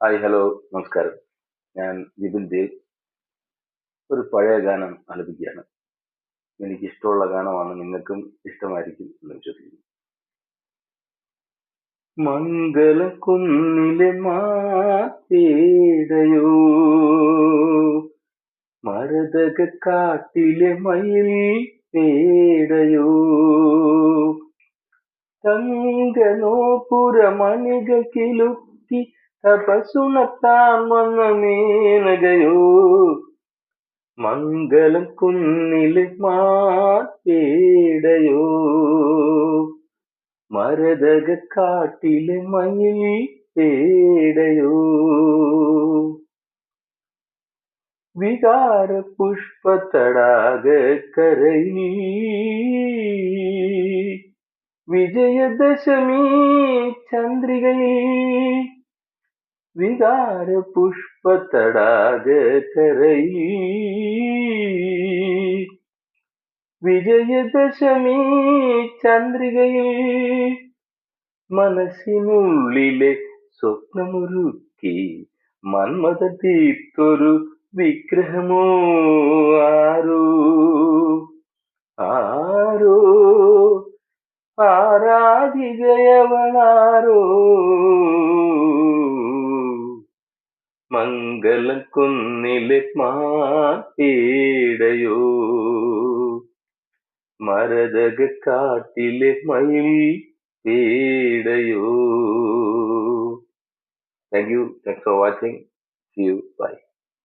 Hi hello നമസ്കാരം. ഞാൻ വിപിൻ ദേവ്. ഒരു പഴയ ഗാനം ആലപിക്കുകയാണ്. എനിക്ക് ഇഷ്ടമുള്ള ഗാനമാണ്, നിങ്ങൾക്കും ഇഷ്ടമായിരിക്കും എന്ന് വിശ്വസിക്കുന്നു. മംഗലക്കുന്നിലെ മാതേടയോ, മരതക കാട്ടിലെ മയിൽ പേടയോ, തങ്കനോപുരമണികൾ കിലുക്കി തപസുണത്താൻ വന്ന മേനകയോ, മംഗലം കുന്നിലെ മാടയോ, മരതക കാട്ടിലെ മയിൽ പേടയോ, വികാര പുഷ്പ തടാക കരയിൽ, വിജയദശമി ചന്ദ്രികയിൽ, വികാര പുഷ്പ തടാക കരയിൽ, വിജയദശമി ചന്ദ്രികയിൽ, മനസ്സിനുള്ളിലെ സ്വപ്നമൊരുക്കി മന്മഥ തീർത്തൊരു വിഗ്രഹമോ ആരോ, ആരോ ആരാധികയവളാരോ, മംഗലം കുന്നിലെ മാടയോ, മരതക കാട്ടിലെ മയിൽ പേടയോ. Thank you. Thanks for watching. See you. Bye.